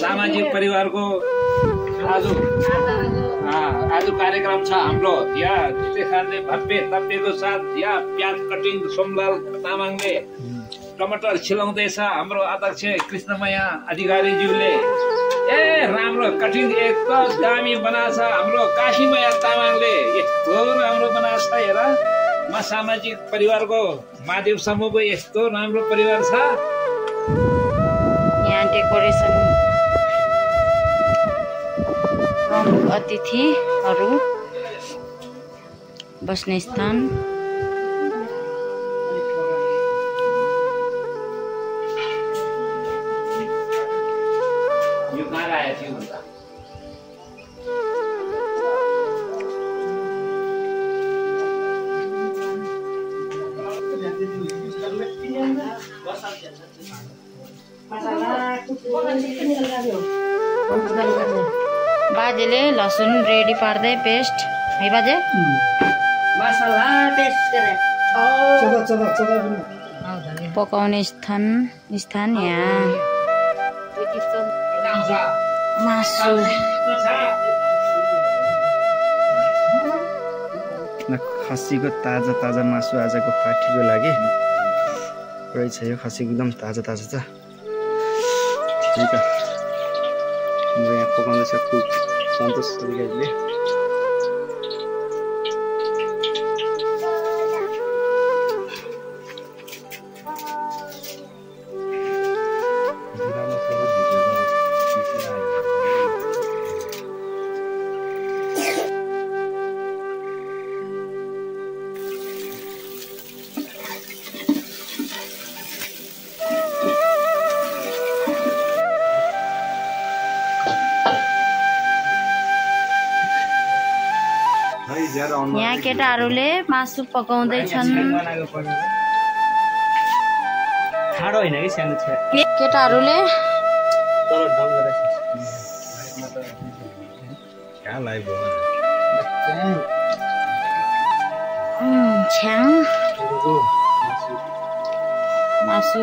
सामाजिक परिवारको आज कार्यक्रम छ हाम्रो। यहाँ विशेषाले भव्यको साथ यहाँ प्याज कटिङ सोमलाल तामाङले टमाटर छिलाउँदैछ। हाम्रो अध्यक्ष कृष्णमया अधिकारीज्यूले राम्रो कटिङ एकदम दामी बनाछ। हाम्रो काशीमया तामाङले यस्तो राम्रो बनाछ। हेर म सामाजिक परिवारको महादेव समूहको यस्तो राम्रो परिवार छ। यहाँ डेकोरेसन प्रमुख अतिथिहरू बस्ने स्थान। बाजेले लसुन रेडी पार्दै पेस्ट है बाजे मसाला पेस्ट गरे पकाउने स्थान यहाँ मासु खसीको ताजा मासु आजको पार्टीको लागि रहेछ। यो खसीको एकदम ताजा छ। ठिक हाम्रो यहाँ पकाउँदैछ कुक सन्तोष अधिकारीले। यहाँ केटाहरूले मासु पकाउँदैछन्। ठाडो होइन कि सानो छ केटाहरूले छ्याङ मासु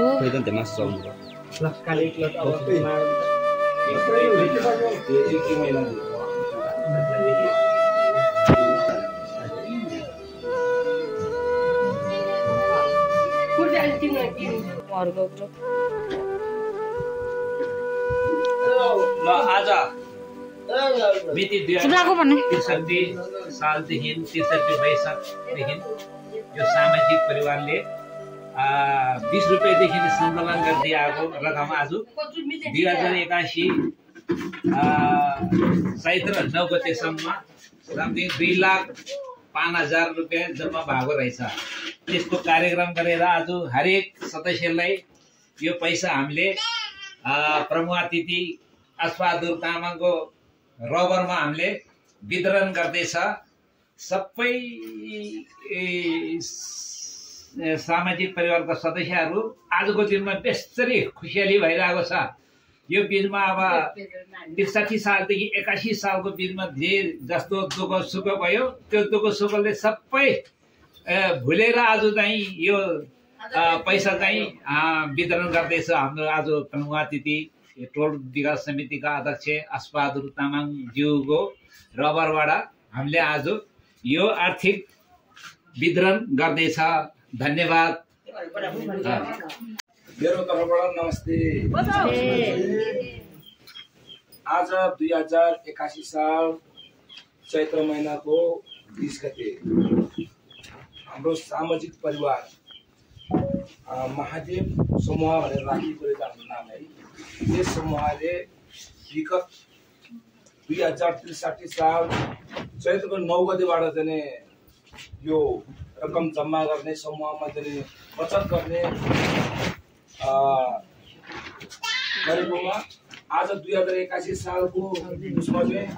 आज मिति 2063 सालदेखि 63 वैशाखदेखि यो सामाजिक परिवारले 20 रुपियाँदेखि सङ्कलन गर्दै आएको रकम आज 2081 चैत्र 9 गतेसम्म समथिङ 2,05,000 रुपियाँ जम्मा भएको रहेछ। त्यसको कार्यक्रम गरेर आज हरेक सदस्यलाई यो पैसा हामीले प्रमुख अतिथि अश्वबहादुर तामाङको रबरमा हामीले वितरण गर्दैछ। सबै सामाजिक परिवारका सदस्यहरू आजको दिनमा बेस्तरी खुसियाली भइरहेको छ। यो बिचमा अब 63 सालदेखि 81 सालको बिचमा धेरै जस्तो दुःख सुख भयो। त्यो दुःख सुखले सबै भुलेर आज चाहिँ यो पैसा चाहिँ वितरण गर्दैछ। हाम्रो आज प्रमुख अतिथि टोल विकास समितिका अध्यक्ष अश्वबहादुर तामाङज्यूको रबरबाट हामीले आज यो आर्थिक वितरण गर्दैछ। धन्यवाद। मेरो तर्फबाट नमस्ते। आज 2081 साल चैत्र महिनाको 20 गते हाम्रो सामाजिक परिवार महादेव समूह भनेर राखिएको रहेछ हाम्रो नाम है। यस समूहले विगत 2063 साल चैत्रको 9 गतेबाट चाहिँ यो रकम जम्मा गर्ने समूहमा चाहिँ बचत गर्ने गरेकोमा आज 2081 सालको उसमा चाहिँ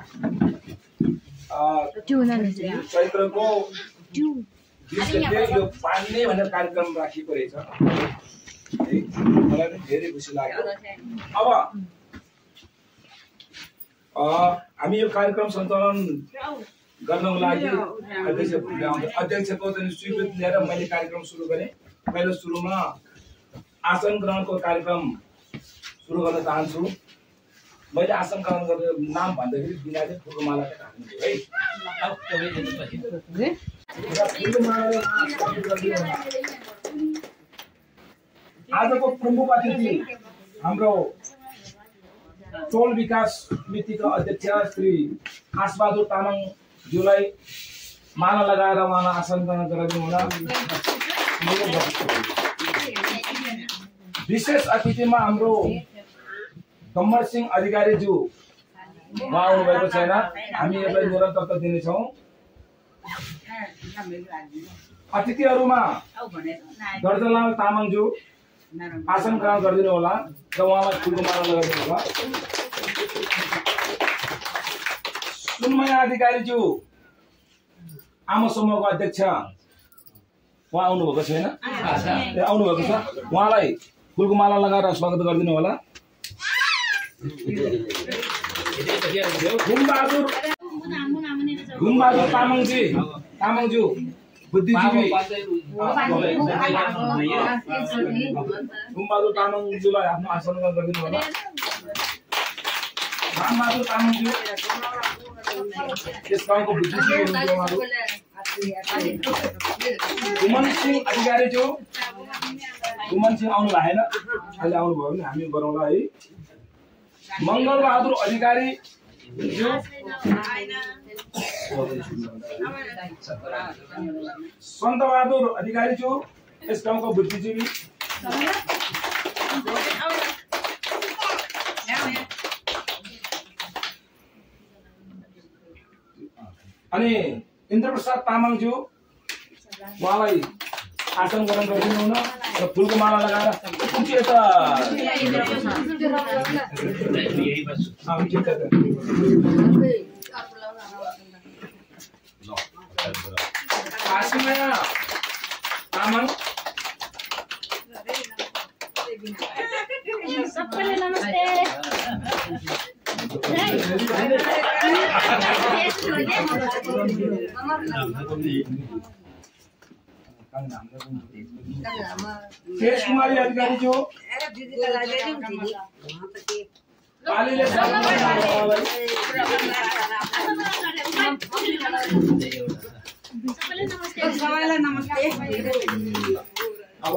चैत्रको 20 गते यो पाल्ने भनेर कार्यक्रम राखिएको रहेछ। मलाई पनि धेरै खुसी लाग्यो। अब हामी यो कार्यक्रम सञ्चालन गर्नको लागि अध्यक्षको स्वीकृति लिएर मैले कार्यक्रम सुरु गरेँ। पहिलो सुरुमा आसन ग्रहणको कार्यक्रम सुरु गर्न चाहन्छु। मैले आसन ग्रहण गरेर नाम भन्दाखेरि बिनाले फुलको माला राख्नु है। आजको प्रमुख अतिथि हाम्रो टोल विकास समितिका अध्यक्ष श्री खासबहादुर तामाङज्यूलाई माला लगाएर उहाँलाई आसन ग्रहण गराइदिनु होला। विशेष अतिथिमा हाम्रो कम्मर सिंह अधिकारीज्यू उहाँ आउनुभएको छैन, हामी यसलाई निरन्तरता दिनेछौँ। अतिथिहरूमा गर्जनलाल तामाङज्यू आसन ग्रहण गरिदिनु होला र उहाँलाई फुलको माला लगाइदिनु होला। सुनमया अधिकारीज्यू आमा समूहको अध्यक्ष उहाँ आउनुभएको छैन, आउनुभएको छ, उहाँलाई फुलको माला लगाएर स्वागत गरिदिनु होला। घुमबहादुर तामाङज्यू बुद्धिजीवी घुमबहादुर तामाङज्यूलाई आफ्नो आसन ग्रहण गरिदिनु होला। रामबहादुर तामाङज्यू यस गाउँको बुद्धिजीवी हुनुहुन्छ। गुमन सिंह अधिकारीज्यू, गुमन सिंह आउनु भएन, अहिले आउनुभयो भने हामी गरौँला है। मङ्गलबहादुर अधिकारी सन्तबहादुर अधिकारीज्यू यस गाउँको बुद्धिजीवी। अनि इन्द्रप्रसाद तामाङज्यू उहाँलाई आसन ग्रहण गरिदिनु हुन र फुलको माला लगाएर काशीमाया तामाङ सबैलाई नमस्ते। तेज कुमारी अधिकारीज्यू सबैलाई नमस्ते। अब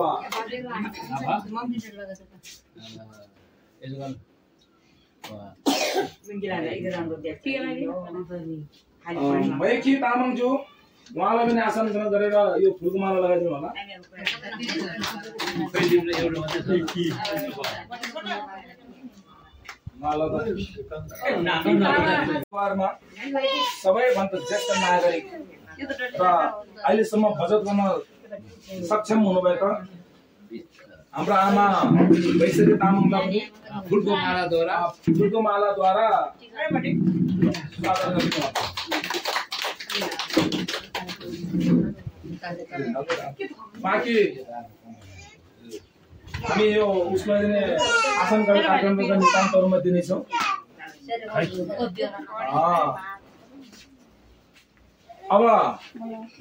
मैखी तामाङज्यू उहाँलाई पनि आसन ग्रहण गरेर यो फुलको माला लगाइदिनु होला। सबैभन्दा ज्येष्ठ नागरिक र अहिलेसम्म बचत गर्न सक्षम हुनुभएको हाम्रो आमा वैशाली तामाङलाई पनि फुलको मालाद्वारा बाँकी हामी यो उसमा दिने आसन गर्ने कार्यक्रमका नितान्तहरूमा दिनेछौँ। अब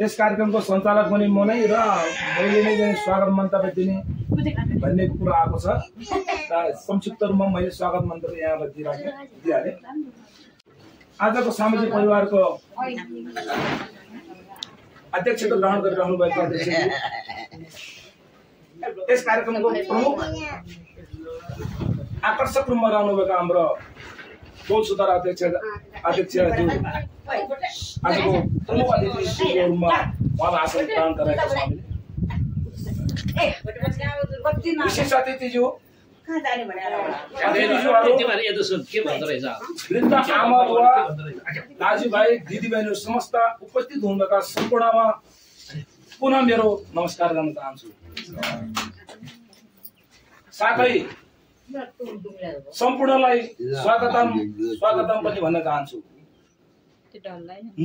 यस कार्यक्रमको सञ्चालक पनि म नै र मैले नै स्वागत मन्तव्य दिने भन्ने कुरा आएको छ। संक्षिप्त रूपमा मैले स्वागत मन्तव्य यहाँलाई दिइहालेँ। आजको सामाजिक परिवारको अध्यक्षता ग्रहण गरिरहनु भएको अध्यक्ष यस कार्यक्रमको प्रमुख आकर्षक रूपमा रहनुभएको हाम्रो टोल सुधार अध्यक्ष आजको प्रमुख अतिथिको रूपमा उहाँलाई आसन ग्रहण गराएका छौँ। विशेष अतिथिज्यू वृद्ध आमा बुवा दाजुभाइ दिदीबहिनीहरू समस्त उपस्थित हुनुभएका सम्पूर्णमा पुनः मेरो नमस्कार गर्न चाहन्छु। साथै सम्पूर्णलाई स्वागतम पनि भन्न चाहन्छु।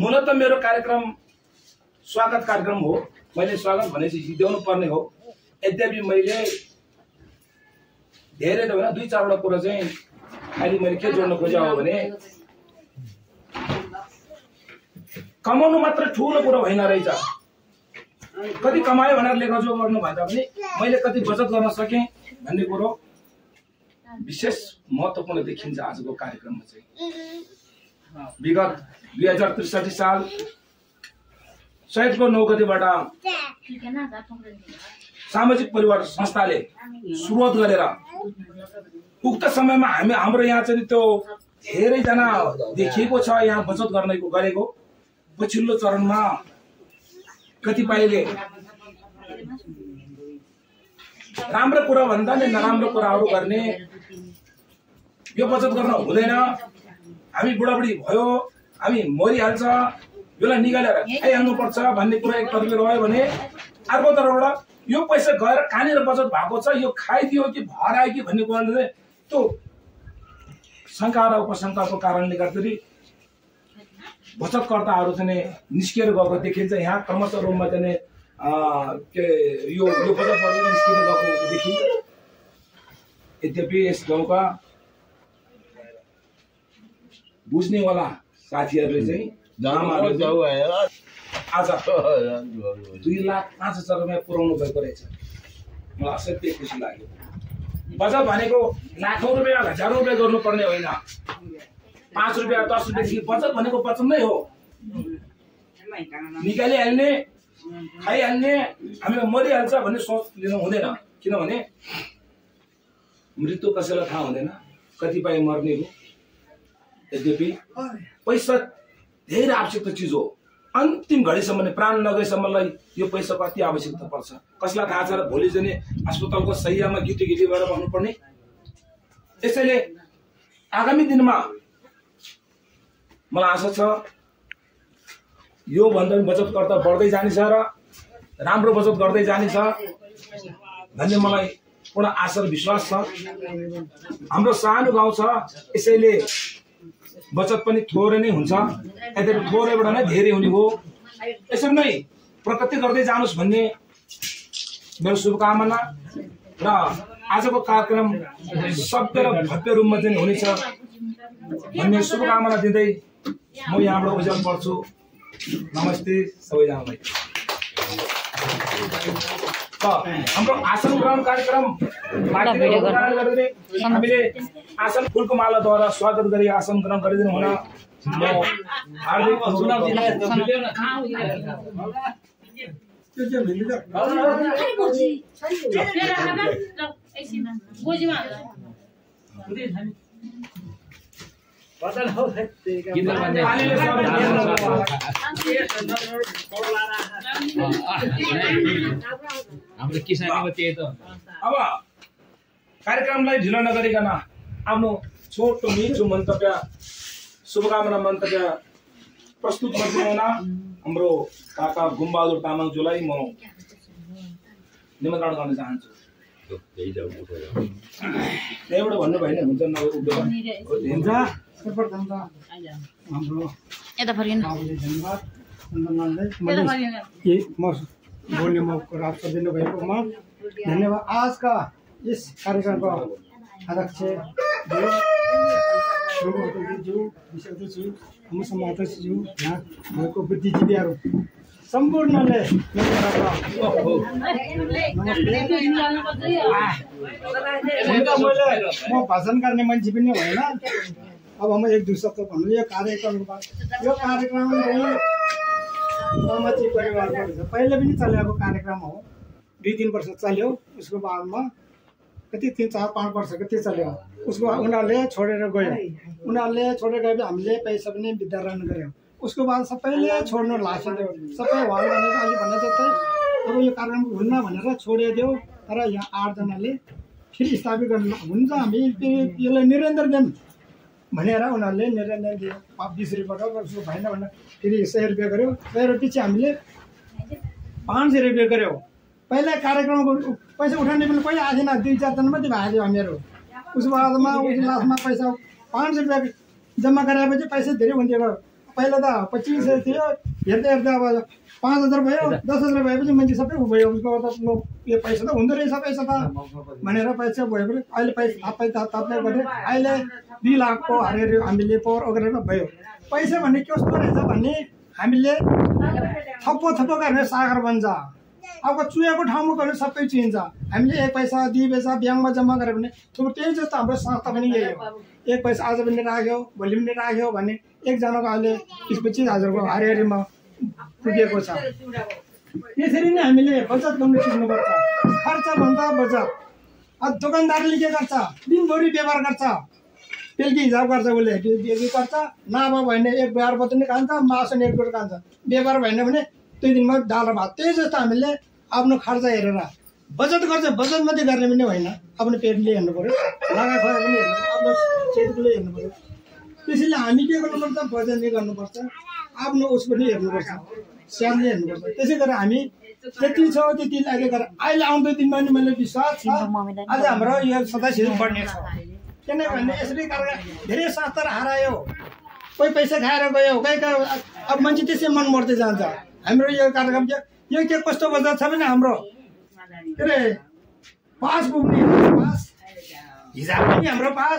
मूलत मेरो कार्यक्रम स्वागत कार्यक्रम हो, मैले स्वागत भनेपछि सिध्याउनु पर्ने हो। यद्यपि मैले धेरै त होइन 2-4 कुरा चाहिँ अहिले मैले के जोड्न खोजेको हो भने कमाउनु मात्र ठुलो कुरा होइन रहेछ। कति कमायो भनेर लेखाजोख गर्नु भन्दा पनि मैले कति बचत गर्न सकेँ भन्ने कुरो विशेष महत्त्वपूर्ण देखिन्छ आजको कार्यक्रममा चाहिँ। विगत 2063 साल चैतको 9 गतेबाट सामाजिक परिवार संस्थाले सुरुवात गरेर उक्त समयमा हाम्रो यहाँ चाहिँ त्यो धेरैजना देखिएको छ यहाँ बचत गरेको। पछिल्लो चरणमा कतिपयले राम्रो कुरा भन्दा नि नराम्रो कुराहरू गर्ने, यो बचत गर्न हुँदैन, हामी बुढाबुढी भयो, हामी मरिहाल्छ, यसलाई निकालेर खाइहाल्नुपर्छ भन्ने कुरा एक तर्फले रह्यो भने अर्को तर्फबाट यो पैसा गएर कहाँनिर बचत भएको छ, यो खाइदियो कि भरायो कि भन्ने कुराले त्यो शङ्का र उपशङ्काको कारणले गर्दाखेरि बचतकर्ताहरू चाहिँ निस्किएर गएको देखिन्छ। यहाँ क्रमशः रूपमा चाहिँ यो बचतबाट निस्किएर गएको देखिन्छ। यद्यपि यस गाउँका बुझ्नेवाला साथीहरूले चाहिँ आज 2,05,000 रुपियाँ पुर्याउनु भएको रहेछ। मलाई असाध्यै खुसी लाग्यो। बचत भनेको लाखौँ रुपियाँ हजारौँ रुपियाँ गर्नुपर्ने होइन, 5 रुपियाँ 10 रुपियाँदेखि बचत भनेको बचत नै हो। निकालिहाल्ने, खाइहाल्ने, हामीलाई मरिहाल्छ भन्ने सोच लिनु हुँदैन। किनभने मृत्यु कसैलाई थाहा हुँदैन, कतिपय मर्ने हो। यद्यपि पैसा धेरै आवश्यकता चिज हो। अन्तिम घडीसम्म प्राण नगएसम्मलाई यो पैसा कति आवश्यकता पर्छ कसलाई थाहा छ र भोलि चाहिँ अस्पतालको सहियामा गिटी भएर भन्नुपर्ने। त्यसैले आगामी दिनमा मलाई आशा छ यो भन्दा बचतकर्ता बढ्दै जानेछ र राम्रो बचत गर्दै जानेछ भन्ने मलाई पूर्ण आशा र विश्वास छ। हाम्रो सानो गाउँ छ, यसैले बचत पनि थोरै नै हुन्छ, यद्यपि थोरैबाट नै धेरै हुने हो। यसरी नै प्रगति गर्दै जानुस् भन्ने मेरो शुभकामना र आजको कार्यक्रम सभ्य र भव्य रूपमा चाहिँ हुनेछ भन्ने शुभकामना दिँदै म यहाँबाट उज्यालो पर्छु। नमस्ते सबैजनालाई। हाम्रो आसन ग्रहण कार्यक्रम हामीले आसन फुलको मालाद्वारा स्वागत गरी आसन ग्रहण गरिदिनु हुन हार्दिक हाम्रो किसानीको त्यही त। अब कार्यक्रमलाई ढिलो नगरिकन आफ्नो छोटो मिठो मन्तव्य शुभकामना मन्तव्य प्रस्तुत गर्दै हुन हाम्रो काका गुम्बहादुर तामाङज्यूलाई म निमन्त्रण गर्न चाहन्छु। त्यहीबाट भन्नु भएन हुन्छ हुन्छ। सर्वप्रथम त हाम्रो यता फर्किनु म बोल्ने मौका प्राप्त दिनुभएकोमा धन्यवाद। आज का इस कार्यक्रम को अध्यक्ष ज्यू यहाँ भएको बुद्धिजीवीहरू सम्पूर्णले म भाषण गर्ने मान्छे पनि होइन। अब म एक दुई शब्द भन्नु। यो कार्यक्रम सामाजिक परिवारको पहिले पनि चलेको कार्यक्रम हो। 2-3 वर्ष चल्यो, उसको बादमा कति 3-4-5 वर्ष कति चल्यो। उसको उनीहरूले छोडेर गयो। उनीहरूले छोडेर गएपछि हामीले पैसा पनि वितरण गऱ्यौँ। उसको बाद सबैले छोड्नु लाग्यो। सबै भयो भनेर अहिले भने जस्तै अब यो कार्यक्रम हुन्न भनेर छोडिदियो। तर यहाँ 8 जनाले फेरि स्थापित गर्नु हुन्छ, हामी यसलाई निरन्तर दिउँ भनेर उनीहरूले निरन्तर दियो। 20 रुपियाँ उसको भएन भनेर फेरि 100 रुपियाँ गऱ्यो। 100 रुपियाँ हामीले 500 रुपियाँ गऱ्यौँ। पहिला कार्यक्रमको पैसा उठाउने पनि पहिला आएन, 2-4 दिन मात्रै भइदियो हामीहरू। उसको बादमा लास्टमा पैसा 500 रुपियाँ जम्मा गराएपछि पैसा धेरै हुन्थ्यो। पहिला त 2500 थियो, हेर्दा हेर्दा अब 5000 भयो, 10000 भएपछि मान्छे सबै भयो। उसको त यो पैसा त हुँदो रहेछ पैसा त भनेर पैसा भएपछि अहिले पैसा थप्दै गऱ्यो। अहिले 2 लाखको हारेर हामीले पोहोर गरेर भयो। पैसा भन्ने कस्तो रहेछ भन्ने हामीले थप्पो गरेर सागर बन्छ। अब चुहेको ठाउँमा गएर सबै चिन्छ। हामीले 1 पैसा 2 पैसा ब्याङ्कमा जम्मा गऱ्यो भने थुप्रो त्यही जस्तो हाम्रो संस्था पनि यही हो। 1 पैसा आज पनि राख्यो भोलि पनि राख्यो भने एकजनाको अहिले 20-25 हजारको हरिहरीमा पुगेको छ। यसरी नै हामीले बचत गर्नु सिक्नुपर्छ। खर्चभन्दा बचत। दोकानदारले के गर्छ दिनभरि व्यवहार गर्छ, बेलुकी हिसाब गर्छ, उसले बेलुकी गर्छ नभए भने 1 व्यवहार बत्ती नै खान्छ, मासु 1 किलो खान्छ। व्यवहार भएन भने 2 दिनमा दाल र भात। त्यही जस्तो हामीले आफ्नो खर्च हेरेर बचत गर्छ। बचत मात्रै गर्ने पनि होइन, आफ्नो पेटले हेर्नु पऱ्यो, लगा खुवा पनि हेर्नु पऱ्यो, आफ्नो सेहतले हेर्नु पऱ्यो। त्यसैले हामी के गर्नुपर्छ बचत नै गर्नुपर्छ, आफ्नो उस पनि हेर्नुपर्छ, स्याहारले हेर्नुपर्छ। त्यसै गरेर हामी जति छ त्यति लागि गरेर अहिले आउँदो दिनमा पनि मैले विश्वास छ आज हाम्रो यो सदस्यहरू बढ्ने छ। किनभने यसरी गरेर धेरै संस्थाहरू हरायो, कोही पैसा खाएर गयो, कोही अब मान्छे त्यसै मन मर्दै जान्छ। हाम्रो यो कार्यक्रम यो के कस्तो बजार छ भने हाम्रो के अरे पास पुग्ने पास हिसाब पनि हाम्रो पास,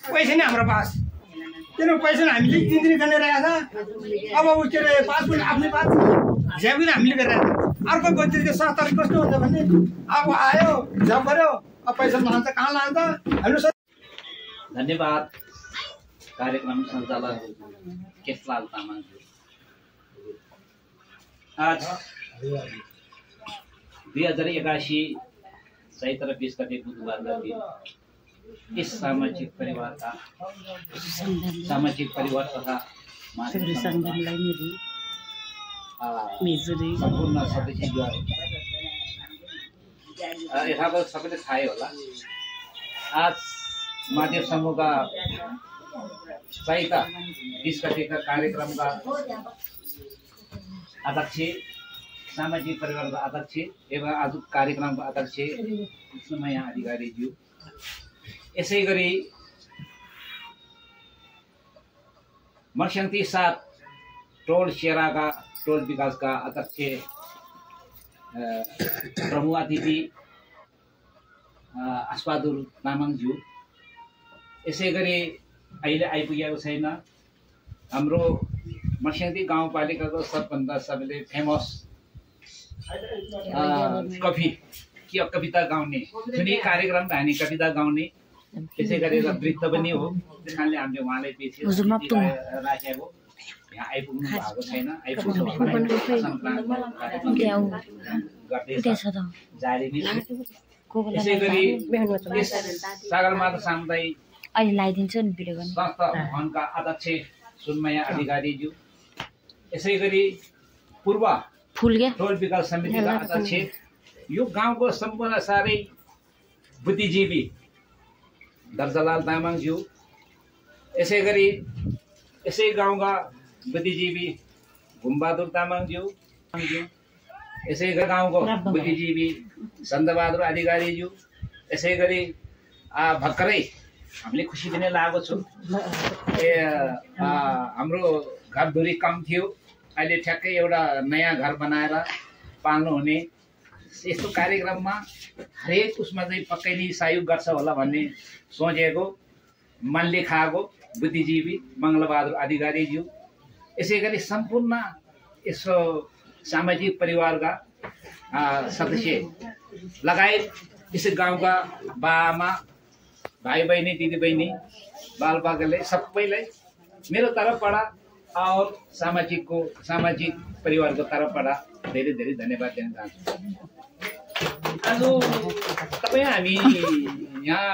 पैसा नै हाम्रो पास। किन पैसा हामीले 3 दिन खाने रहेको छ। अब उ के अरे पास पनि आफ्नै पास, हिसाब पनि हामीले गरिरहेको छ। अर्को गतिको संस्थाहरू कस्तो हुन्छ भने अब आयो हिसाब गऱ्यो, अब पैसा लान्छ कहाँ लान्छ। हाम्रो धन्यवाद कार्यक्रम सञ्चालक केशलाल तामाङ। आज 2081 चैत्र 20 गते बुधबारका दिन यस सामाजिक परिवार तथा सम्पूर्ण सदस्यज्यू यथावत सबैले थाहै होला। आज महादेव समूहका चैत्र 20 गतेका कार्यक्रमका अध्यक्ष, सामाजिक परिवारका अध्यक्ष एवं आज कार्यक्रमका अध्यक्ष कृष्णमया अधिकारीज्यू, यसै गरी मर्स्याङ्ती 7 टोल सेराका टोल विकासका अध्यक्ष प्रमुख अतिथि आशबहादुर तामाङज्यू, यसै गरी अहिले आइपुगेको छैन हाम्रो मर्स्याङ्ती गाउँपालिकाको सबभन्दा सबैले फेमस कविता गाउने जुनै कार्यक्रम हामी कविता गाउने, त्यसै गरेर वृत्त पनि हो। त्यस कारणले हामीले उहाँलाई पछि राखेको यहाँ आइपुग्नु भएको छैन, यसै गरी सगरमाथा सामुदायिक संस्था भवनका अध्यक्ष सुनमया अधिकारीज्यू, यसै गरी पूर्व टोल विकास समितिका अध्यक्ष यो गाउँको सम्पूर्ण साह्रै बुद्धिजीवी दर्जालाल तामाङज्यू, यसै गरी यसै गाउँका बुद्धिजीवी घुमबहादुर तामाङज्यू, यसै गरी गाउँको बुद्धिजीवी सन्दबहादुर अधिकारीज्यू, यसै गरी भर्खरै हामीले खुसी दिने लागेको छु हाम्रो घरधुरी कम थियो, अहिले ठ्याक्कै एउटा नयाँ घर बनाएर पाल्नु हुने। यस्तो कार्यक्रममा हरेक उसमा चाहिँ पक्कै नै सहयोग गर्छ होला भन्ने सोचेको मनले खाएको बुद्धिजीवी मङ्गलबहादुर अधिकारीज्यू, यसै गरी सम्पूर्ण यसो सामाजिक परिवारका सदस्य लगायत यसै गाउँका बाआमा भाइ बहिनी दिदीबहिनी बालबालकले सबैलाई मेरो तर्फबाट और सामाजिक परिवारको तर्फबाट धेरै धेरै धन्यवाद दिन चाहन्छु। आज तपाईँ हामी यहाँ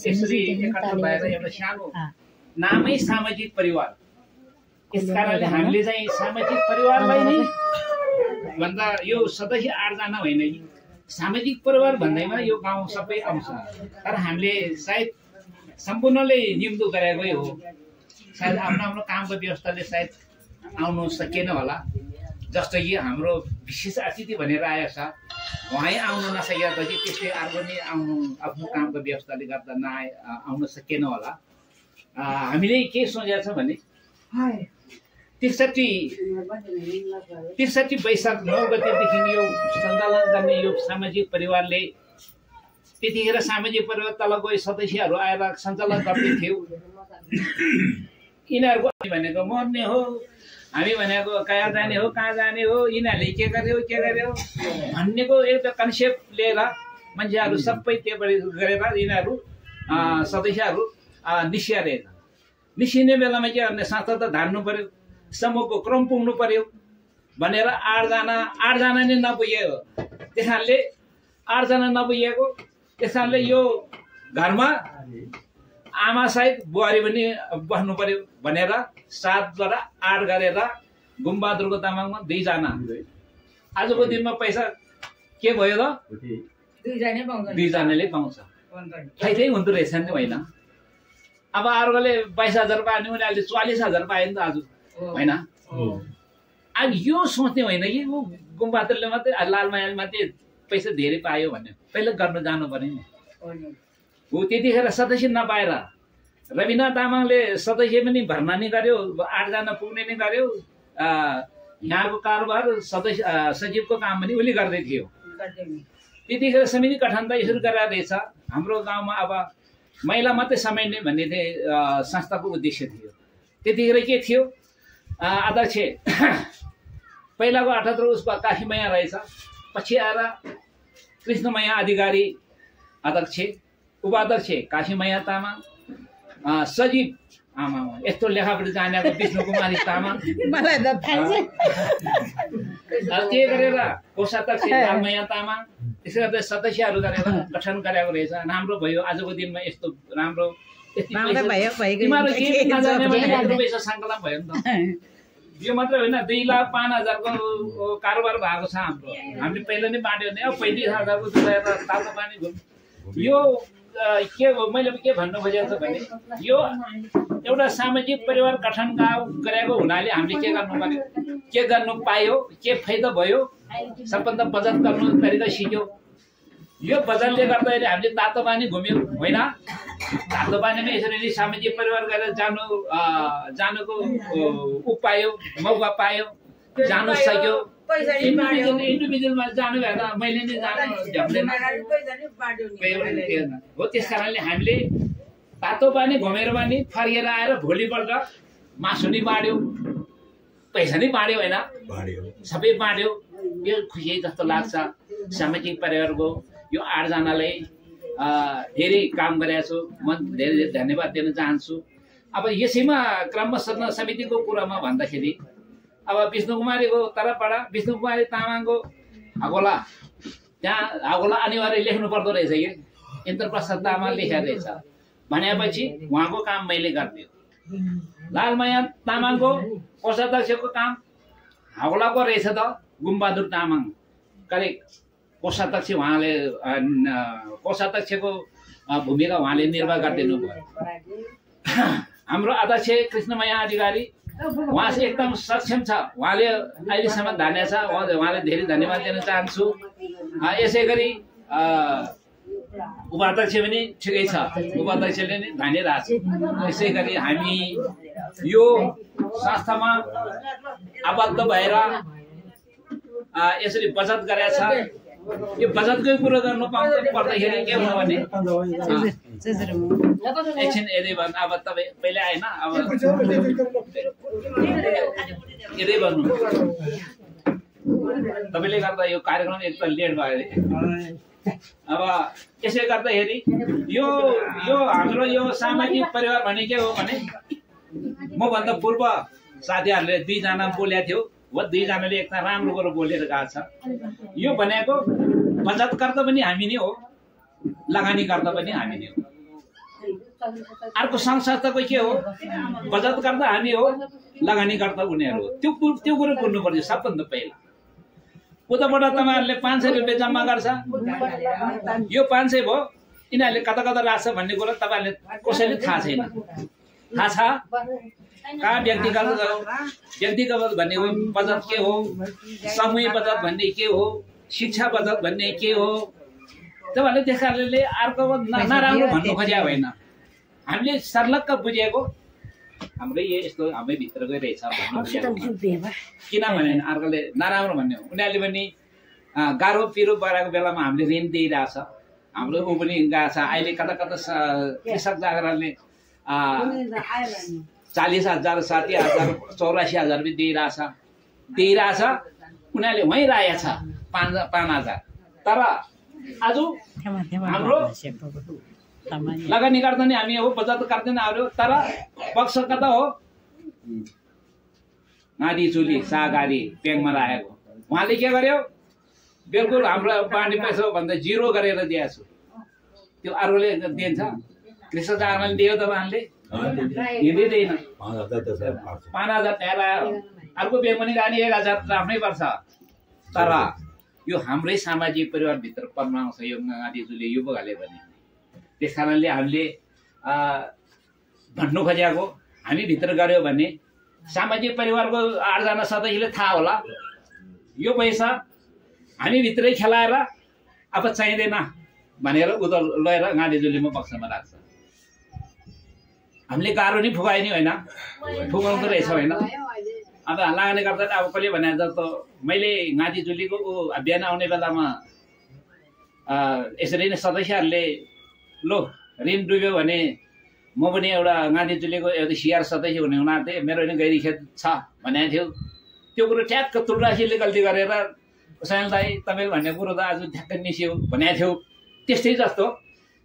यसरी एकत्र भएर एउटा सानो नामै सामाजिक परिवार, यस कारणले हामीले चाहिँ सामाजिक परिवारलाई नै भन्दा यो सदस्य 8 जना होइन, सामाजिक परिवार भन्दैमा यो गाउँ सबै आउँछ। तर हामीले सायद सम्पूर्णले निम्तो गरेकै हो, सायद आफ्नो कामको व्यवस्थाले सायद आउनु सकेन होला। जस्तो कि हाम्रो विशेष अतिथि भनेर आएको छ, उहाँ आउनु नसकेपछि त्यसले अर्को नै आउनु आफ्नो कामको व्यवस्थाले गर्दा आउन सकेन होला। हामीले के सोचेको छ भने 63 वैशाख 9 गतेदेखि यो सञ्चालन गर्ने यो सामाजिक परिवारले त्यतिखेर सामाजिक परिवार तल गए सदस्यहरू आएर सञ्चालन गर्दै थियो। यिनीहरूको भनेको मर्ने हो हामी भनेको कहाँ जाने हो यिनीहरूले के गर्यो भन्नेको एउटा कन्सेप्ट लिएर मान्छेहरू सबै त्यहाँबाट गरेर यिनीहरू सदस्यहरू निस्किने बेलामा के गर्ने संस्था त धान्नु पर्यो, समूहको क्रम पुग्नु पर्यो भनेर 8 जना नै नपुगेको। त्यस कारणले 8 जना नपुगेको, त्यस कारणले यो घरमा आमा सहित बुहारी पनि बस्नु पर्यो भनेर 7 × 8 गरेर गुम्बहादुरको तामाङमा 2 जना। आजको दिनमा पैसा के भयो र 2 जनाले पाउँछ। खै हुँदो रहेछ नि होइन। अब अर्कोले 22,000 पायो भने उनीहरूले 44,000 पायो नि त आज होइन। अब यो सोच्ने होइन कि गुम्बहादुरले मात्रै लालमायाले मात्रै पैसा धेरै पायो भन्ने, पहिला गर्न जानु पर्यो नि। हो त्यतिखेर सदस्य नपाएर रविना तामाङले सदस्य पनि भर्ना नि गर्यो, 8 जना पुग्ने नि गर्यो। यहाँको कारोबार सचिवको काम पनि उसले गर्दै थियो। त्यतिखेर समिति गठन त यसरी गरेर रहेछ। हाम्रो गाउँमा अब महिला मात्रै समेट्ने भन्ने चाहिँ संस्थाको उद्देश्य थियो। त्यतिखेर के थियो, अध्यक्ष पहिलाको 78 उसको काशीमैया रहेछ, पछि आएर कृष्णमैया अधिकारी अध्यक्ष, उपाध्यक्ष काशीमैया तामाङ, सचिव आमा यस्तो लेखापढी जानेको विष्णु कुमारी तामाङ, मलाई त थाहा छ। के गरेर कोषाध्यक्ष लालमैया तामाङ, त्यसै गर्दै सदस्यहरू गरेर गठन गरेको रहेछ। राम्रो भयो आजको दिनमा यस्तो राम्रो। तिमीहरू के नजाने भने पैसा सङ्कलन भयो नि त। यो मात्रै होइन, 2,05,000 को कारोबार भएको छ हाम्रो। हामीले पहिला नै बाँड्यो भने 35,000 को तातो पानी यो के हो। मैले के भन्नु खोजेको छ भने यो एउटा सामाजिक परिवार गठन गरेको हुनाले हामीले के गर्नु पर्यो, के गर्नु पायो, के फाइदा भयो, सबभन्दा बचत गर्नु तरिका सिक्यो। यो बचतले गर्दाखेरि हामीले तातो पानी घुम्यौँ होइन। तातो पानीमा यसरी नै सामाजिक परिवार गरेर जानुको पायो, मौका पायो, जानु सक्यो। इन्डिभिजुअलमा जानु भएन, मैले नै जानु झ्याप्दैन हो। त्यस कारणले हामीले तातो पानी घुमेर पनि फर्केर आएर भोलिपल्ट मासु नि बाँड्यो, पैसा नि बाँड्यो होइन, सबै बाँड्यो। यो खुसी जस्तो लाग्छ। सामाजिक परिवारको यो 8 जनालाई धेरै काम गरेको छु, म धेरै धन्यवाद दिन चाहन्छु। अब यसैमा क्रमशः समितिको कुरामा भन्दाखेरि अब विष्णु कुमारीको तर्फबाट विष्णु कुमारी तामाङको हगोला, त्यहाँ हगोला अनिवार्य लेख्नु पर्दो रहेछ कि इन्द्रप्रसाद तामाङ लेखेको रहेछ भनेपछि उहाँको काम मैले गरिदियो। लालमाया तामाङको कोषाध्यक्षको काम हगोलाको रहेछ त गुम्बहादुर तामाङ करेक्ट कोषाध्यक्ष, उहाँले कोषाध्यक्षको भूमिका उहाँले निर्वाह गरिदिनु भयो। हाम्रो अध्यक्ष कृष्णमैया अधिकारी उहाँ चाहिँ एकदम सक्षम छ, उहाँले अहिलेसम्म धान्या छ, उहाँलाई धेरै धन्यवाद दिन चाहन्छु। यसै गरी उपाध्यक्ष पनि ठिकै छ, उपाध्यक्षले नै धानिरहेको छ। यसै गरी हामी यो संस्थामा आबद्ध भएर यसरी बचत गरेका छ। यो बचतकै कुरो गर्नु पर्दाखेरि के हुनु भने एकछिन यदि भन्नु, अब तपाईँ पहिले आएन, अब यदि भन्नु तपाईँले गर्दा यो कार्यक्रम एकदम लेट भयो अरे। अब यसै गर्दाखेरि यो हाम्रो यो सामाजिक परिवार भने के हो भने मभन्दा पूर्व साथीहरूले 2 जना बोलेको थियो, वो 2 जनाले एकदम राम्रो कुरो बोलेर गएको छ। यो भनेको बचतकर्ता पनि हामी नै हो, लगानीकर्ता पनि हामी नै हो। अर्को सङ्घ संस्थाको के हो, बचतकर्ता हामी हो, लगानीकर्ता उनीहरू हो। त्यो कुरो बुझ्नु पर्छ सबभन्दा पहिला। उताबाट तपाईँहरूले 500 रुपियाँ जम्मा गर्छ, यो 500 भयो, यिनीहरूले कता कता राख्छ भन्ने कुरो तपाईँहरूले कसैले थाहा छैन। थाहा छ कहाँ व्यक्तिगत भन्ने हो, बचत के हो, सामूहिक बचत भन्ने के हो, शिक्षा बचत भन्ने के हो। तपाईँहरूले त्यस कारणले अर्को नराम्रो भन्नु खोजेको होइन, हामीले सर्लक्क बुझेको हाम्रो यस्तो हाम्रै भित्रकै रहेछ भन्नु बुझेको। किनभने अर्कोले नराम्रो भन्ने हो, उनीहरूले पनि गाह्रो पिरो बढाएको बेलामा हामीले ऋण दिइरहेछ, हाम्रो ऊ पनि गएको छ। अहिले कता कता कृषक जागरणले 40,000 60,000 84,000 दिइरहेछ उनीहरूले वहीँ राखेको छ 5,000 तर आज हाम्रो लगानी गर्दा नि हामी हो बचत गर्दैन आयो तर पक्ष कता हो नादी चुली सागारी प्याङमा राखेको उहाँले के गर्यो बिल्कुल हाम्रो बाँडी पैसा भन्दा 0 गरेर दिएको छु त्यो अरूले दिन्छ कृषक चामल दियो त उहाँले दिँदैन 5,000 ल्याएर अर्को ब्याङ्क पनि जाने 1,000 राख्नै पर्छ तर यो हाम्रै सामाजिक परिवारभित्र पर्न आउँछ यो नादीजुले यो बगाले भने त्यस कारणले हामीले भन्नु खोजेको हामी भित्र गऱ्यो भने सामाजिक परिवारको 8 जना सदस्यले थाहा होला यो पैसा हामी भित्रै खेलाएर अब चाहिँदैन भनेर उता लगेर गाँधीजुलीमा पक्षमा राख्छ हामीले गाह्रो नि फुकायो नि होइन फुकाउँदो रहेछ होइन अब लगानी गर्दा अब कसले भने जस्तो मैले गाँधीजुलीको बिहान आउने बेलामा यसरी नै सदस्यहरूले लो ऋण डुब्यो भने म पनि एउटा गाँधीजुलीको एउटा सिआर सदस्य हुने हुनाले मेरो पनि गैरी खेत छ भनेको थियो त्यो कुरो ठ्याक्क तुलराशीले गल्ती गरेर साइल दाई तपाईँ भन्ने कुरो त आज ठ्याक्क निस्यो भनेको थियो त्यस्तै जस्तो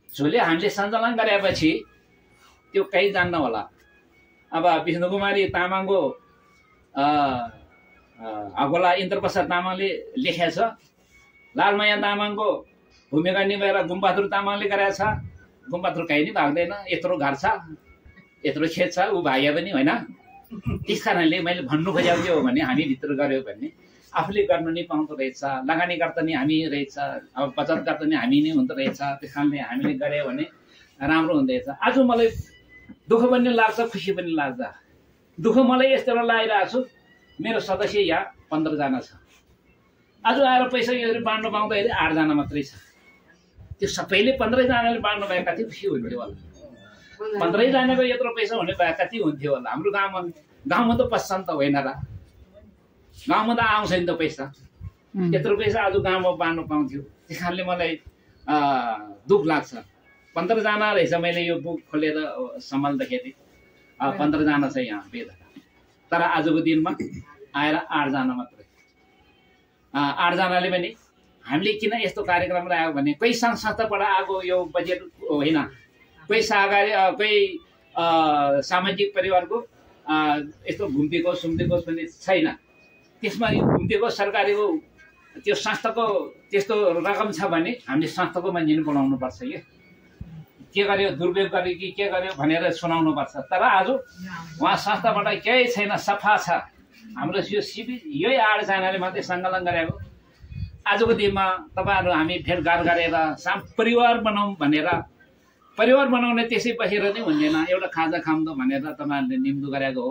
झोले हामीले सञ्चालन गरेपछि त्यो कहीँ जान्न होला अब विष्णुकुमारी तामाङको अगोला इन्द्रप्रसाद तामाङले लेखेको छ लालमाया तामाङको भूमिका निभाएर गुम्बहादुर तामाङले गरेको छ गुम्बहादुर कहीँ नि भाग्दैन यत्रो घर छ यत्रो खेत छ ऊ भाग्यो पनि होइन त्यस कारणले मैले भन्नु खोजेको के हो भने हामी भित्र गऱ्यो भने आफूले गर्नु नै पाउँदो रहेछ लगानी गर्दा नि हामी रहेछ अब बचत गर्दा नि हामी नै हुँदो रहेछ त्यस कारणले हामीले गऱ्यो भने राम्रो हुँदैछ आज मलाई दुःख पनि लाग्छ खुसी पनि लाग्छ दुःख मलाई यस्तो लागिरहेको छु मेरो सदस्य यहाँ 15 जना छ आज आएर पैसा यसरी बाँड्नु पाउँदाखेरि 8 जना मात्रै छ त्यो सबैले 15 जनाले बाँड्नु भए कति खुसी हुन्थ्यो होला 15 जनाको यत्रो पैसा हुने भए कति हुन्थ्यो होला हाम्रो गाउँमा त पस्छ नि त होइन र गाउँमा त आउँछ नि त पैसा त्यत्रो पैसा आज गाउँमा बाँड्नु पाउँथ्यो त्यस कारणले मलाई दुःख लाग्छ 15 जना रहेछ मैले यो बुक खोलेर सम्हाल्दाखेरि 15 जना छ यहाँ बेदा तर आजको दिनमा आएर 8 जना मात्रै 8 जनाले पनि हामीले किन यस्तो कार्यक्रम राख्यो भने कोही सङ्घ संस्थाबाट आएको यो बजेट होइन कोही सहकारी कोही सामाजिक परिवारको यस्तो घुम्तीको सुम्तीको पनि छैन त्यसमा यो घुम्तीको सरकारीको त्यो संस्थाको त्यस्तो रकम छ भने हामीले संस्थाको मान्छे बोलाउनु पर्छ के गर्यो दुर्व्यवहार गर्यो कि के गर्यो भनेर सुनाउनु पर्छ तर आज उहाँ संस्थाबाट केही छैन सफा छ हाम्रो यो शिविर यही 8 जनाले मात्रै सङ्कलन गरेको आजको दिनमा तपाईँहरू हामी भेटघाट गरेर परिवार बनाऊँ भनेर परिवार बनाउने त्यसै बसेर नै हुँदैन एउटा खाजा खाउँदो भनेर तपाईँहरूले निम्तो गरेको हो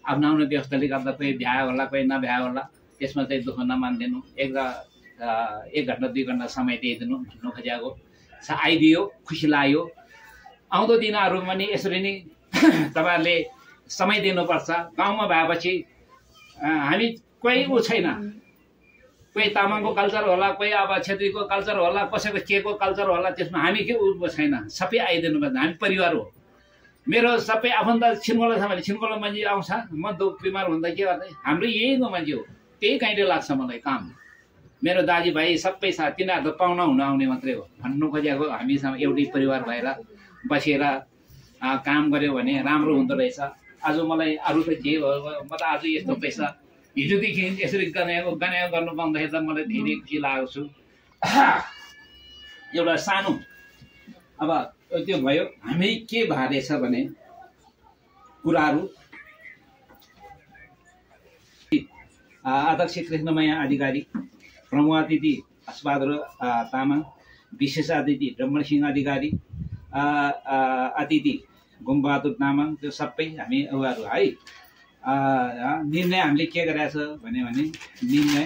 आफ्नो आफ्नो व्यवस्थाले गर्दा कोही भ्यायो होला कोही नभ्यायो होला त्यसमा चाहिँ दुःख नमान्दिनु 1 घन्टा 2 घन्टा समय दिइदिनु भन्नु खोजेको आइदियो खुसी लाग्यो आउँदो दिनहरू पनि यसरी नै तपाईँहरूले समय दिनुपर्छ गाउँमा भएपछि हामी कोही ऊ छैन कोही तामाङको कल्चर होला कोही अब छेत्रीको कल्चर होला कसैको के को कल्चर होला त्यसमा हामी के ऊ छैन सबै आइदिनु पर्छ हामी परिवार हो मेरो सबै आफन्त छिनकोला छ भने छिनकोला मान्छे आउँछ म दुःख बिमार हुँदा के गर्दै हाम्रो यहीको मान्छे हो त्यही काइँले लाग्छ मलाई काम मेरो दाजुभाइ सबै छ तिनीहरू त पाहुना हुन आउने मात्रै हो भन्नु खोजेको हामीसँग एउटै परिवार भएर बसेर काम गऱ्यो भने राम्रो हुँदो रहेछ आज मलाई अरू त जे भयो म त आज यस्तो पैसा हिजोदेखि यसरी गनाएको गर्नु पाउँदाखेरि त मलाई धेरै खुसी लागेको छु एउटा सानो अब त्यो भयो हामी के भएछ भने कुराहरू अध्यक्ष कृष्णमया अधिकारी प्रमुख अतिथि हर्षबहादुर तामाङ विशेष अतिथि रमण सिंह अधिकारी अतिथि गुम्बहादुर तामाङ त्यो सबै हामी उहाँहरू है निर्णय हामीले के गरेछ भने निर्णय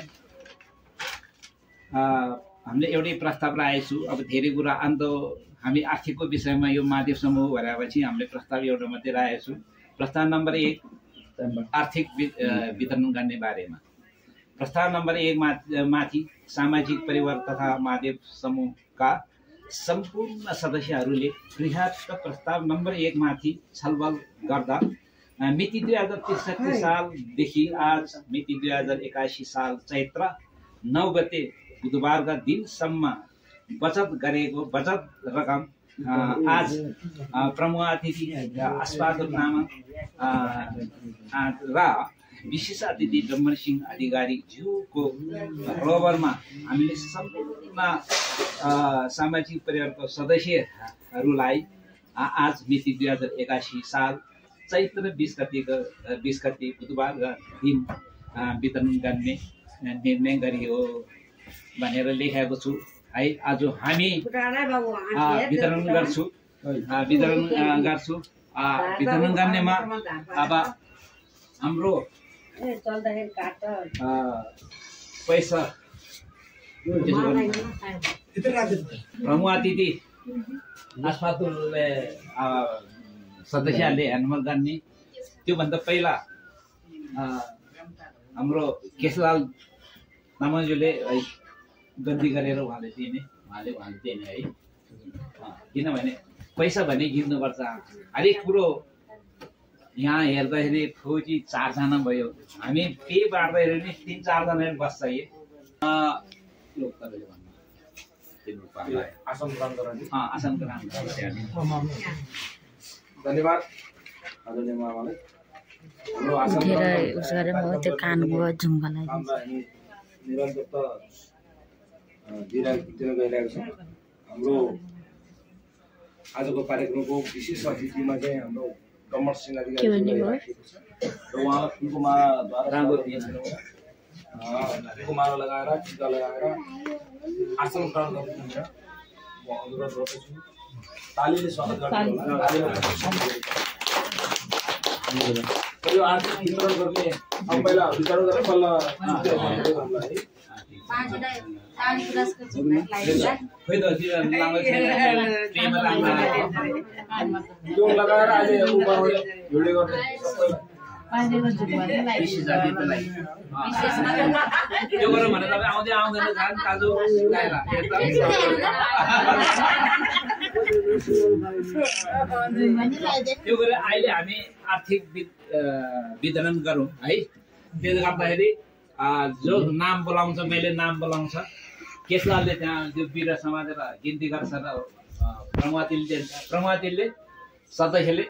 हामीले एउटै प्रस्ताव राखेको छु अब धेरै कुरा अन्त हामी आर्थिकको विषयमा यो माध्यम समूह भएपछि हामीले प्रस्ताव एउटा मात्रै राखेको छु प्रस्ताव नम्बर 1 आर्थिक वितरण गर्ने बारेमा प्रस्ताव नम्बर 1 माथि सामाजिक परिवार तथा माध्यम समूहका सम्पूर्ण सदस्यहरूले बृहत् प्रस्ताव नम्बर 1 माथि छलफल गर्दा मिति 2063 सालदेखि आज मिति 2081 साल चैत्र 9 गते बुधबारका दिनसम्म बचत गरेको बचत रकम आज प्रमुख अतिथि आस्पादुर नामक र विशेष अतिथि डम्बर सिंह अधिकारी ज्यूको रोबरमा हामीले सम्पूर्ण सामाजिक परिवारको सदस्यहरूलाई आज मिति 2081 साल चैत्र 20 गते बुधबारका दिन वितरण गर्ने निर्णय गरियो भनेर लेखेको छु है। आज हामी वितरण गर्छु वितरण गर्नेमा अब हाम्रो पैसा प्रमुख अतिथि आस्पादुरले सदस्यहरूले ह्यान्डल गर्ने त्योभन्दा पहिला हाम्रो केशलाल तामाङज्यूले है गन्ती गरेर उहाँले दिने है। किनभने पैसा भने गिर्नुपर्छ हरेक कुरो। यहाँ हेर्दाखेरि फौजी 4 जना भयो, हामी पे बाँड्दाखेरि नि 3-4 जना बस्छ। धन्यवाद आदरणीय मामालाई। हाम्रो आसन निरन्तरता दिन गइरहेको छ। हाम्रो आजको कार्यक्रमको विशेष अतिथिमा चाहिँ हाम्रो डम्बर सिंह अधिकारी र उहाँ फुलको मालाद्वारा लगाएर टिका लगाएर आसन ग्रहण गर्नुहुन्छ। म अनुरोध गर्दछु तालीले स्वागत गर्नु होला। यो आर्थिक वितरण गर्ने पहिला वितरण गरेर बल्ल लगाएर अहिले भिडियो गर्ने त्यो गरौँ भने तपाईँ आउँदैन ताजु त्यो गरेर अहिले हामी आर्थिक वितरण गरौँ है। त्यसले गर्दाखेरि जो नाम बोलाउँछ, मैले नाम बोलाउँछ, केशलालले त्यहाँ त्यो बिरा समातेर गिन्ती गर्छ र प्रमुखले सदस्यले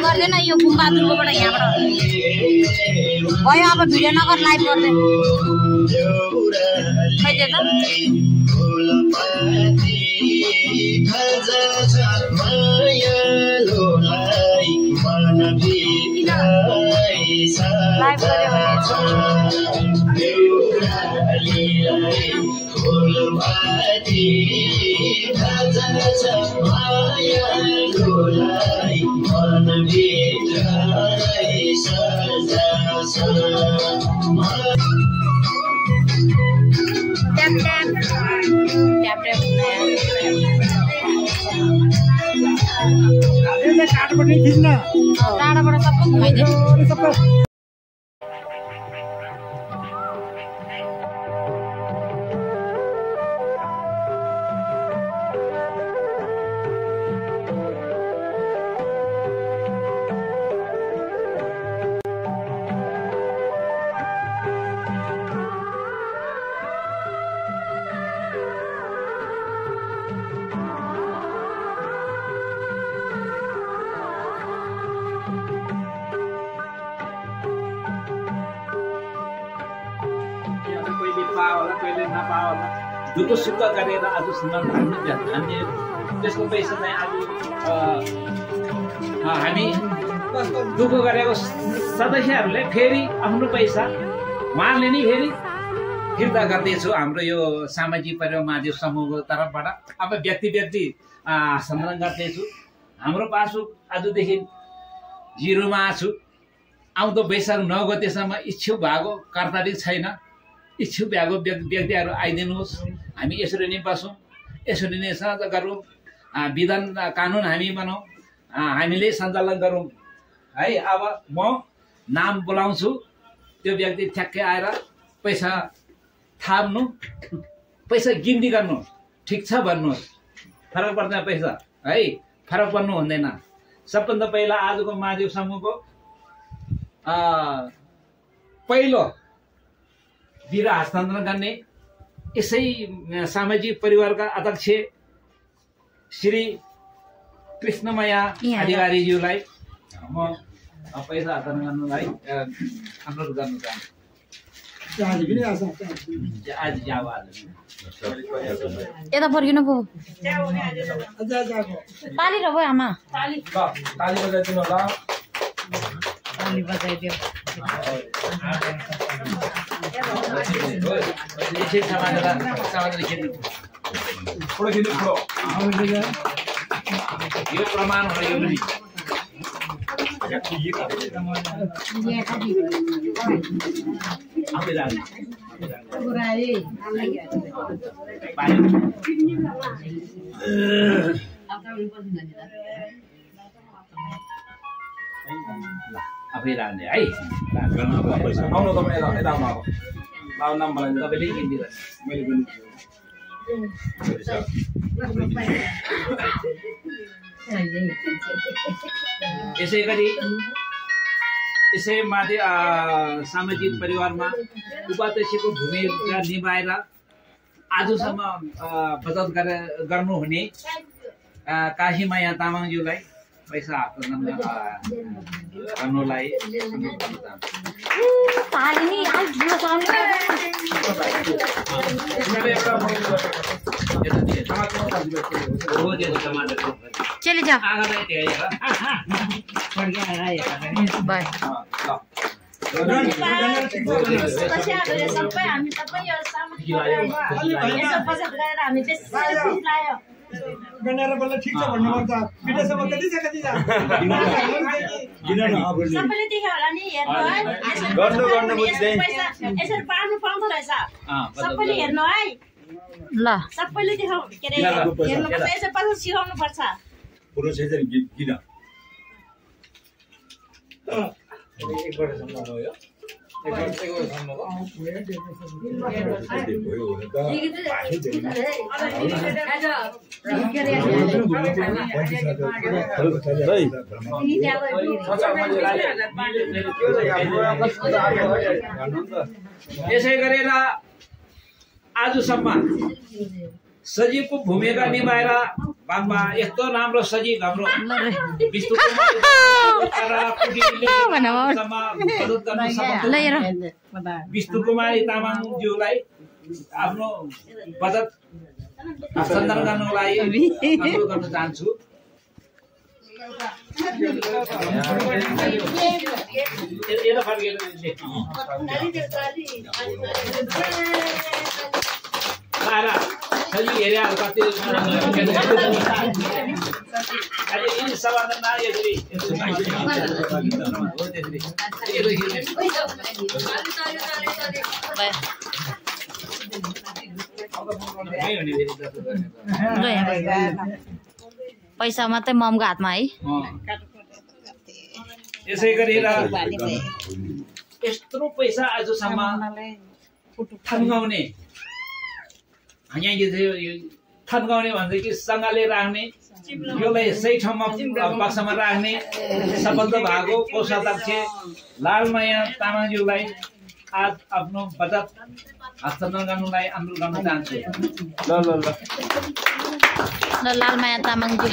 गर्दैन यो बुम्बादुरकोबाट यहाँबाट भयो अब भिडियो नगर लाइभ गर्दै खै त्यो लाइभ गर्यो ट्याप ट्याप ट्याप ट्याप काठबाट खिच्न टाढाबाट सबै घुमाइदियो सबै दुःख सुख गरेर आजसम्म हामीले त्यसको पैसा चाहिँ आज हामी दुःख गरेको सदस्यहरूले फेरि आफ्नो पैसा उहाँले नै फेरि फिर्ता गर्दैछु हाम्रो यो सामाजिक परिवार महादेव समूहको तर्फबाट। अब व्यक्ति सम्मान गर्दैछु। हाम्रो पासबुक आजदेखि 0मा छु। आउँदो वैशाख 9 गतेसम्म इच्छुक भएको कर्तारिक छैन। इच्छुक भएको व्यक्तिहरू आइदिनुहोस्। हामी यसरी नै बसौँ, यसरी नै साझा गरौँ, विधान कानुन हामी बनाऊँ, हामीले सञ्चालन गरौँ है। अब म नाम बोलाउँछु, त्यो व्यक्ति ठ्याक्कै आएर पैसा थाप्नु, पैसा गिन्ती गर्नु, ठिक छ भन्नुहोस्, फरक पर्दैन पैसा है, फरक पर्नु हुँदैन। सबभन्दा पहिला आजको महादेव समूहको पहिलो बिरा हस्तान्तरण गर्ने यसै सामाजिक परिवारका अध्यक्ष श्री कृष्णमया अधिकारीज्यूलाई म पैसा हस्तान्तरण गर्नलाई अनुरोध गर्न चाहन्छु। यता फर्किनु पो ताली र भयो आमा ताली बजाइदिनु होला। ताली बजाइदियो। यो प्रमाण हो। यो पनि आफै राख्ने है। आउनु तपाईँ यता आउनु। अब नाम बनाइदिनु तपाईँले किनिदिनु मैले पनि यसै गरी यसै माथि सामाजिक परिवारमा उपाध्यक्षको भूमिका निभाएर आजसम्म बचत गर्नुहुने काशीमाया तामाङज्यूलाई पैसा हस्तान्तरण गर्नुलाई चले जाओ बाय। गनेर बल्ल ठीक छ भन्नु पर्छ। पिटेसम्म कति छ सबैले देख्यो होला नि हेर्नु है। गर्नु बुझ्दै यसरी पार्नु पाउँदो रहेछ। सबैले हेर्नु है ल सबैले देखाउ के अरे हेर्नुपर्छ। यसरी पछि सिकाउनु पर्छ। पुरो चाहिँ किन यसै गरेर आजसम्म सजीवको भूमिका निभाएर बाबा यस्तो राम्रो सजीव हाम्रो विष्णु कुमारी तामाङज्यूलाई आफ्नो बचत हस्तान्तरण गर्नको लागि अनुरोध गर्न चाहन्छु। सजी हेरे कति पैसा मात्रै ममको हातमा है। यसै गरेर यत्रो पैसा आजसम्म थन्गाउने थन्गाउने भन्छ कि सँगले राख्ने योलाई सही ठाउँमा बक्सामा राख्ने सफल भएको कोषाध्यक्ष लालमाया तामाङज्यूलाई आज आफ्नो बचत हस्तान्तरण गर्नलाई अनुरोध गर्न चाहन्छु। ल लालमाया तामाङज्यू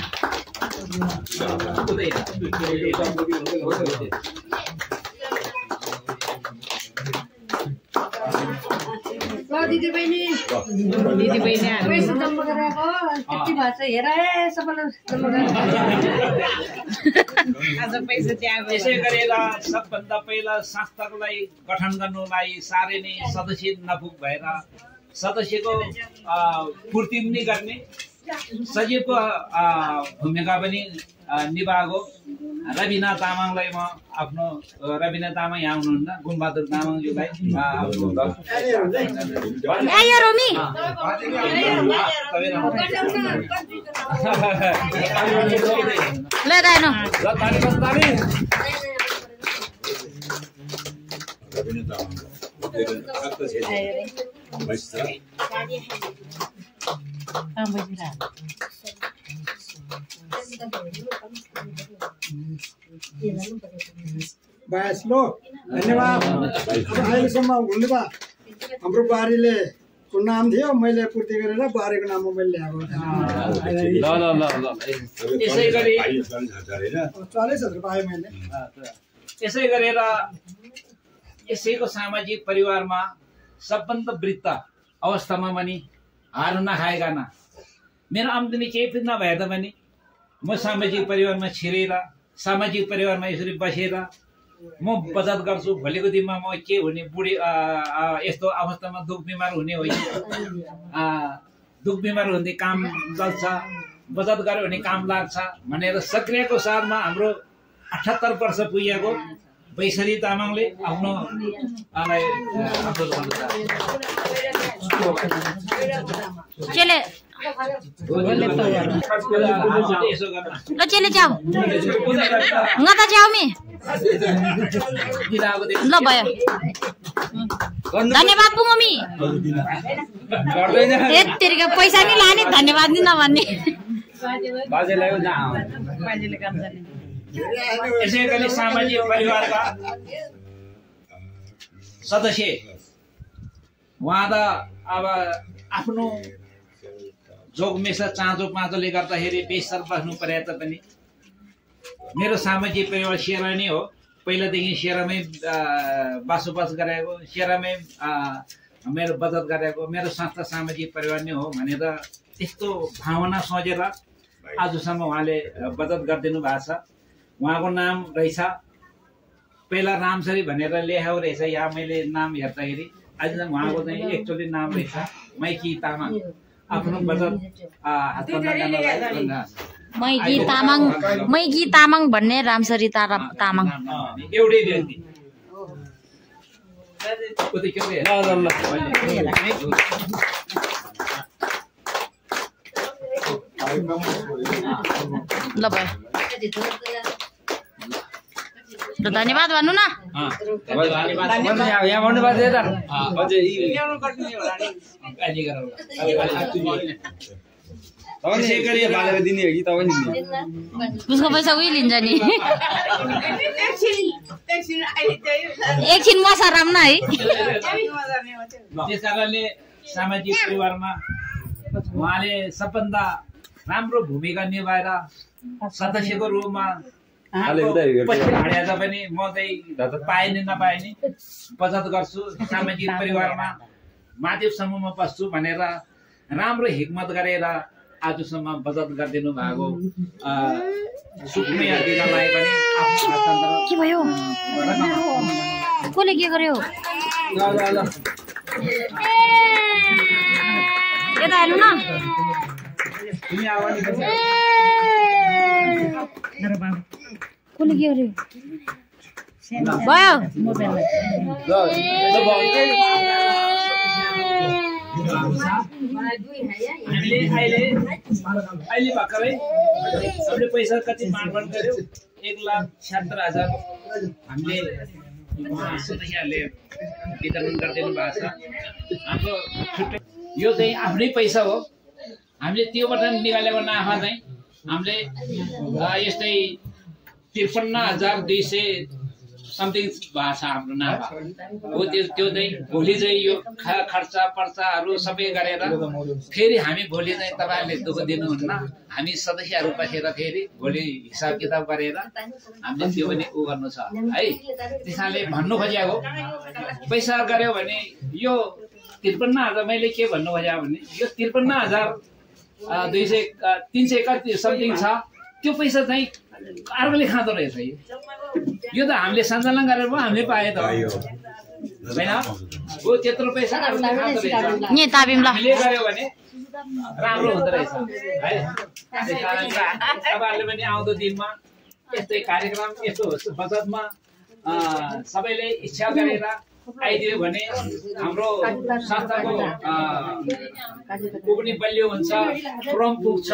दिदी बहिनी पैसा जम्मा गराएको कति भएको छ हेर सबैले आज पैसा त्यागो। यसै गरेर सबभन्दा पहिला संस्थालाई गठन गर्नलाई साह्रै नै सदस्य नपुग भएर सदस्यको पूर्ति पनि गर्ने सजीवको भूमिका पनि निभाएको रविना तामाङलाई म आफ्नो रविना तामाङ यहाँ हुनुहुन्न गुणबहादुर तामाङज्यूलाई लो धन्यवाद। अहिलेसम्म हुनु त हाम्रो बारीले को नाम थियो मैले पूर्ति गरेर बारीको नाममा मैले ल्याएको। यसै गरी पाएँ मैले। यसै गरेर यसैको सामाजिक परिवारमा सबभन्दा वृद्ध अवस्थामा पनि हार नखाएका मेरो आम्दानी केही पनि नभए तापनि म सामाजिक परिवारमा छिरेर सामाजिक परिवारमा यसरी बसेर म बचत गर्छु। भोलिको दिनमा म के हुने बुढी यस्तो अवस्थामा दुख बिमार हुने होइन, दुख बिमार हुने काम चल्छ, बचत गर्यो भने काम लाग्छ भनेर सक्रियको साथमा हाम्रो 78 वर्ष पुगेको वैशाली तामाङले आफ्नो चले जाऊ ngata जाऊ मी ल भयो। धन्यवाद पो मम्मी यतिका पैसा नि लाने धन्यवाद नि नभन्ने। यसै गरी सामाजिक परिवारका सदस्य उहाँ त अब आफ्नो जोगमेसा चाँजो पाँचोले गर्दाखेरि बेसर बस्नु परे तापनि मेरो सामाजिक परिवार सेरा नै हो। पहिलादेखि सेरामै बसोबास गरेको, सेरामै मेरो बचत गरेको, मेरो संस्था सामाजिक परिवार नै हो भनेर त्यस्तो भावना सोचेर आजसम्म उहाँले बचत गरिदिनु भएको छ। उहाँको नाम रहेछ पहिला रामसरी भनेर लेखाएको रहेछ, यहाँ मैले नाम हेर्दाखेरि आज उहाँको चाहिँ एक्चुअली नाम रहेछ मैकी तामाङ। आफ्नो बचत मैगी तामाङ भन्ने रामसरी तामाङ एउटै व्यक्ति। ल भयो ल धन्यवाद भन्नु न। उसको पैसा उही लिन्छ नि एकछिन मसा राम न है। त्यस कारणले सामाजिक परिवारमा उहाँले सबभन्दा राम्रो भूमिका निभाएर सदस्यको रूपमा पछि हाडेर पनि म चाहिँ पाए नि नपाए नि बचत गर्छु, सामाजिक परिवारमा माध्यम समूहमा बस्छु भनेर राम्रो हिक्मत गरेर आजसम्म बचत गरिदिनु भएको सुक्ने दिदीलाई पनि आफ्नो हस्तान्तरण। के भयो? कसले के गर्यो? यता हेर्नु न। तिमी आवा नि कसले के गर्यो? भयो अहिले भर्खरै हामीले पैसा कति मार्फत गर्यो? 1,76,000 हामीले सदस्यहरूले वितरण गरिदिनु भएको छ। हाम्रो छुट्टै यो चाहिँ आफ्नै पैसा हो, हामीले त्योबाट निकालेको नाफा चाहिँ हामीले यस्तै 53,200 समथिङ भएको छ हाम्रो नाफा हो। त्यो चाहिँ भोलि चाहिँ यो खर्च पर्चाहरू सबै गरेर फेरि हामी भोलि चाहिँ तपाईँहरूले दुःख दिनुहुन्न, हामी सदस्यहरू बसेर फेरि भोलि हिसाब किताब गरेर हामीले त्यो पनि उ गर्नु छ है। त्यसैले भन्नु खोजेको पैसा गऱ्यो भने यो 53,000 मैले के भन्नु खोजेको भने यो 53,200 कति समथिङ छ, त्यो पैसा चाहिँ अर्कोले खाँदो रहेछ। यो त हामीले सञ्चालन गरेर पो हामीले पाए त होइन हो, त्यत्रो पैसा अर्कोले खाँदो रहेछ। हामीले गर्यो भने राम्रो हुँदो रहेछ है। त्यस कारण तपाईँहरूले पनि आउँदो दिनमा यस्तै कार्यक्रम यस्तो बचतमा सबैले इच्छा गरेर आइदियो भने हाम्रो संस्थाको पनि बलियो हुन्छ, क्रम पुग्छ।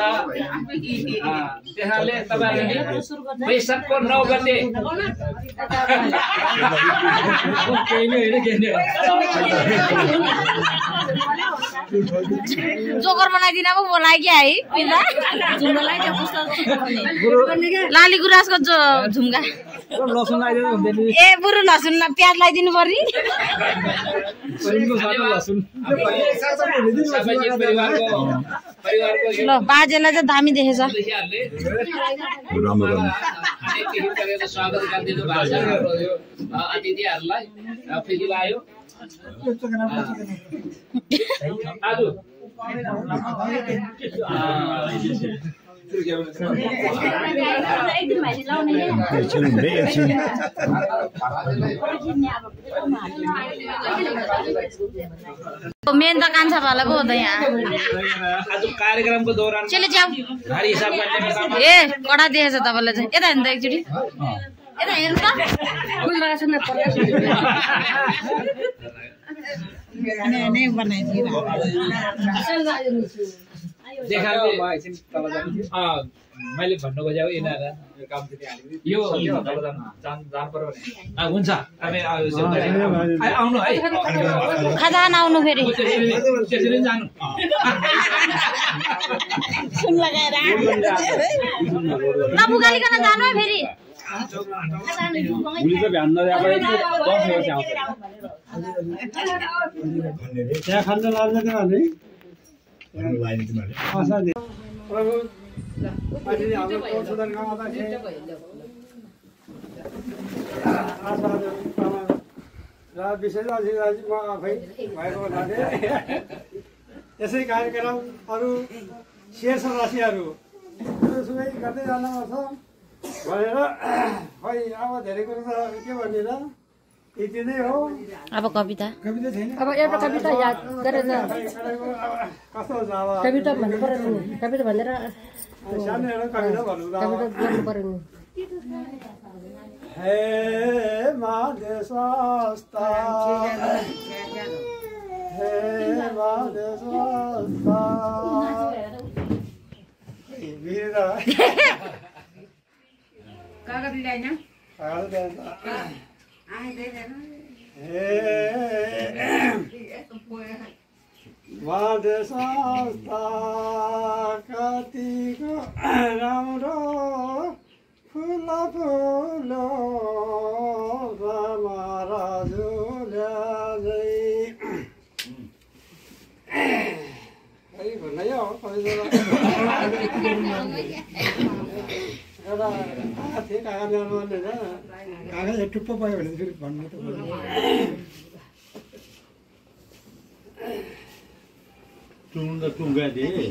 त्यसैले तपाईँहरूले वैशाखको 9 गते जोकर बनाइदिन पो बोलायो क्या है? लाली गुराँसको झुम्का ए बुरु लसुन प्याज लगाइदिनु पर्ने। ल बाजेलाई चाहिँ दामी देखेछ। स्वागत गरिदिनु भएको छ अतिथिहरूलाई फेरि लायो आज मेन त कान्छा भाला पो हो त यहाँ। आज कार्यक्रमको दौरान चले जाऊ। भारी हिसाब गर्ने ए कडा देखेछ तपाईँलाई चाहिँ। यता हेर्नु त एकचोटि, यता हेर्नु त। मैले भन्नु खोजेको यो हुन्छ आउनु है, खाजा नआउनु फेरि त्यसरी जानु नपुगालिकन जानु है फेरि। त्यहाँ खान्छ लाग्दैन भने प्रभु अहिले हाम्रो कौशोधन गाउँमा र विशेष अधिकारी म आफै भएको हुनाले यसै कार्यक्रम अरू शेष राशिहरू सुरुसुरुमै गर्दै जानुपर्छ भनेर खै अब धेरै कुरो त के भनेर यति नै हो। अब कविता छैन, अब एउटा कविता याद गरेर कस्तो हुन्छ अब कविता भन्नु पर्यो नि, कविता भनेर सानो एउटा कविता भन्नु कविता गर्नु पर्यो नि। हे माधे स्वास्ता हे माधे स्वास्ता कागज ल्याइन माधे स्वास्ता कतिको राम्रो फुल फुलो है भन्नु यो एउटा थिए कागज ल्याउनु भनेर कागज टुप्पो पायो भने फेरि भन्नु त टुङ्गा दिए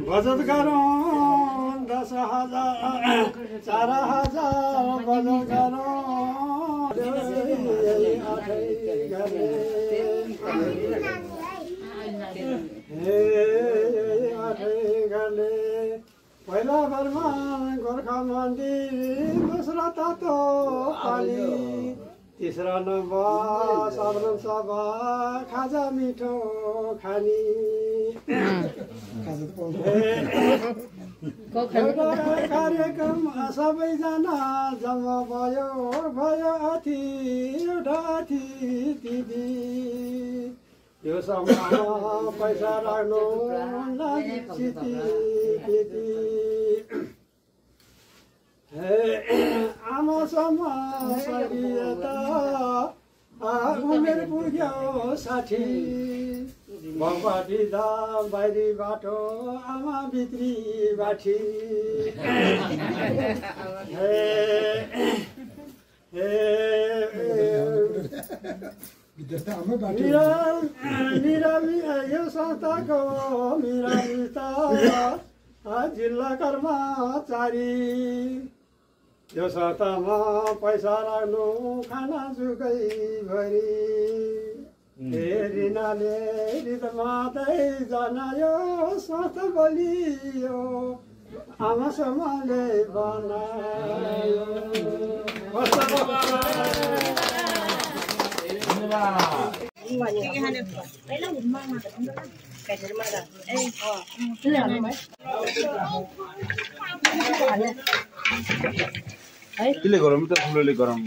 बचत गरौँ 10,000 4,000 बचत गरौँ पहिला घरमा गोर्खा मन्दिर दोस्रो तातो पानी तेस्रो नम्बर साधारण सभा खाजा मिठो खानी कार्यक्रम सबैजना जम्मा भयो अथि एउटा अथि दिदी यो समयमा पैसा राख्नु आमासम्म सकिएता उमेर पुग्यो 60 भगवती दा बाहिरी बाटो आमा भित्री बाठी यो संस्थाको मिरामिता जिल्ला कर्मचारी यो संस्थामा पैसा राख्नु खाना जुगैभरि हेरिनाले हृदय मात्रै जनायो संस्था बलियो आमासम्मले बनायो त्यसले गरौँ त ठुलोले गरौँ